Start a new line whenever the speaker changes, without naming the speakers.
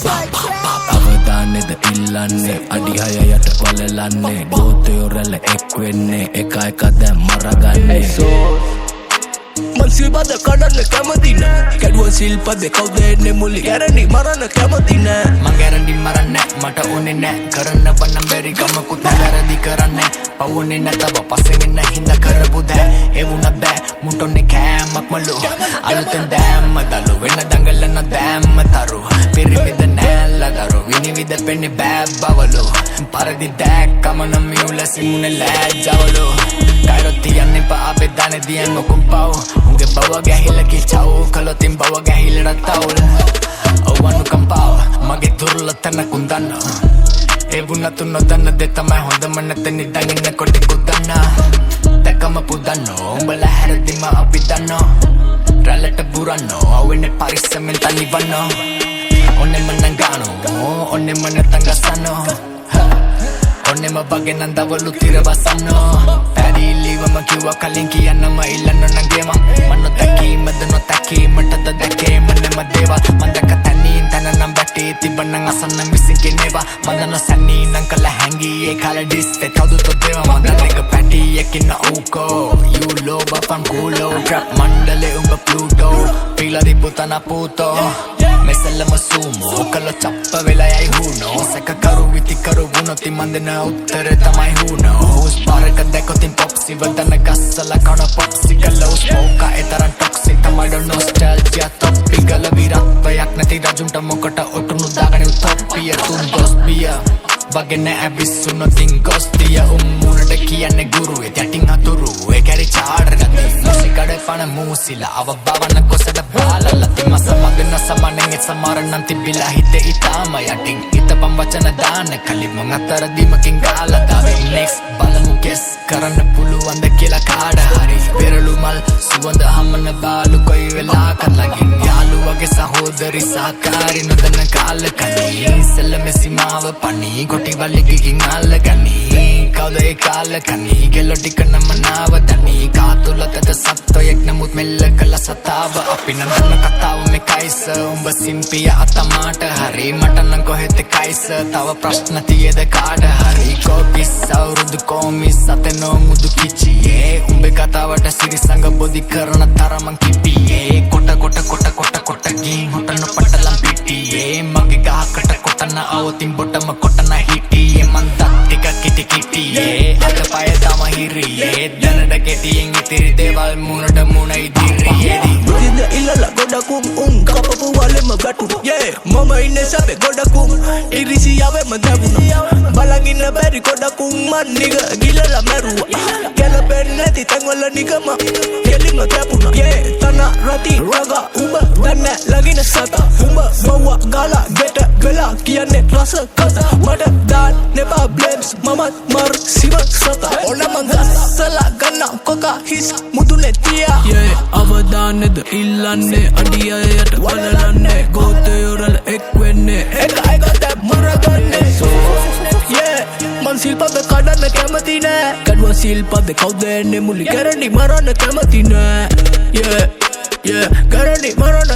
අවදානෙද ඉල්ලන්නේ අඩිහය යට වලලන්නේ ගෝතයෝ රැළ එක් වෙන්නේ එක එක දැන් මරගන්නේ මං සිල්පද කඩන්න කැමති නෑ කැඩුව සිල්පද කවුද එන්නේ මුලි ගැරන්ඩි මරන්න කැමති නෑ මං ගැරන්ඩි මරන්නේ මට ඕනේ නෑ කරන්න වන්නම් බැරි ගමකුත් වැරදි කරන්නේ පවුනේ නැතව පස්සෙන් එන්න හින්දා කරපු දෑ ඒ වුණත් බෑ මුටොන්නේ කෑමක් මලු අලුතෙන් දැම්ම දලු වෙන දඟලන දැම්ම තරු පිරිමිද නෑල්ල දරු විනිවිද පෙන්නේ බෑ බවලු පරදි දැක්කම නම් මියුලසි මුනේ ලෑජ්ජවලු කයිරොත් යන්නේ පාපේ දානේ දියන් ඔකුම් පව් උගේ බව ගැහිලකි චව් කලොතින් බව ගැහිලට තවුල් ඔවනු කම්පාව මගේ දුර්ලතන කුන්දන්න ඒ වුණතු නොදන්න දෙ තමයි හොඳම නැත නිදගෙන කොටි කුදන්න දැකම පුදන්නෝ උඹලා හැරදිම අපි දන්නෝ රැල්ලට බුරන්නෝ අවුනේ පරිස්සමෙන් තනිවන්නෝ ඔන්නෙම නංගානෝ ඔන්නෙම නැතංගසන්නෝ ඔන්නෙම බගේ නන්දවලු තිරවසන්නෝ පැරිලිවම කිව්වා කලින් කියන්නම ඉල්ලන්න නංගේම මන් නොදැකීමද නොතැකීමටද දැකේම නෙම දේවා මන් දැක තැනීන් තැන නම් බැටේ තිබන්නන් අසන්න මිසින් කෙනේවා මන්ද නොසැනී නං කල හැංගී ඒ කාල ඩිස්සේ තවදුතො දේවා මන්ද දෙක පැටි එකින්න ඕකෝ you low බපන් කූලෝ ට්‍රැප් මණ්ඩලේ උඹ ප්ලූටෝ පිලරි පුතන පූතෝ මෙසල්ලම සූමෝ කල චප්ප වෙලා යයි හුනෝ සැකකරු විතිකරු වුණොති මන්දන උත්තර තමයි හුනෝ පාරක දැකොතින් පොක්සි වදන ගස්සල කන පොක්සි කලෝ ස්මෝකා එතරන් ටොක්සි තමයි නොස්ටැල්ජියා තොප්පි ගල විරත්වයක් නැති රජුන්ට මොකට ඔටුනු දාගනි උතොප්පිය තුන් දොස් බිය වගෙන ඇවිස්සුනොතින් ගොස්තිය උම්මුණට කියන්නේ ගුරුවේ යටින් අතුරු ඒ කැරි චාඩර් ගති මුසිකඩ පණ මූසිලා අව බවන කොසට බාලලති මස මගන සමනෙන් එත් සමරණම් තිබිලා හිතේ ඉතාම යටින් හිතපම් වචන දාන්න කලින් මං අතරදීමකින් ගාලා දාවේ next බලමු කෙස් කරන්න පුළුවන්ද කියලා කාඩ හරි පෙරළු මල් සුවඳ හමන බාලු කොයි වෙලාවකට ලගින් යාළුවගේ සහෝදරි සහකාරි නොදන්න කාලකදී සෙල්ලමේ සීමාව පණී කොටි වලිගකින් අල්ලගනී කවුද ඒ කාලකනී ගෙල්ලෝ ටික නම නාව දනී කාතුලතට සත්වයෙක් නමුත් මෙල්ල කළ සතාව අපි නඳන කතාව මේ කයිස උඹ සිම්පිය අතමාට හරි මට නම් කොහෙද කයිස තව ප්‍රශ්න තියේද කාට හරි කොපිස් අවුරුදු කොමිස් අතනෝ මුදු කිචියේ උඹේ කතාවට සිරිසංග බොදි කරන තරමන් කිපියේ කොට කොට කොට කොට කොට ගින් හොටන පටලම් පිටියේ මගේ ගහකට කොටන අවතින් බොටම කොටන හිටියේ මන් දත් ටික කිටි කිටියේ අත පය තම හිරියේ දැනට කෙටියෙන් ඉතිරි දේවල් මුණට මුණ ඉදිරියේදී බුදිද ඉල්ලල ගොඩකුම් කපපු වලෙම ගැටුන මම ඉන්නේ සැපේ ගොඩකුම් ඉරිසියාවෙම දැවුණා බලන් ඉන්න බැරි ගොඩකුම් මන් නිග ගිලලා මැරුවා ගැලපෙන්නේ නැති තැන්වල නිගම හෙලිම තැපුණා තන රති රග උඹ දන්නේ ලගින සත උඹ බව්වා ගාලා ගෙට වෙලා කියන්නේ රස කත මට දාන්න එපා බ්ලේම්ස් මමත් මර් සිව සත ඔන්න මං ගස්සලා ගන්න කොකා හිස් මුදුනේ තියා අවදානෙද ඉල්ලන්නේ අඩියයට වලලන්නේ ගෝතයෝ රැළ එක් වෙන්නේ එක එක දැන් මරගන්නේ මං සිල්පද කඩන්න කැමති නෑ කඩුව සිල්පද කවුද එන්නේ මුලි ගැරන්ඩි මරන්න කැමති නෑ ගැරන්ඩි මරන්න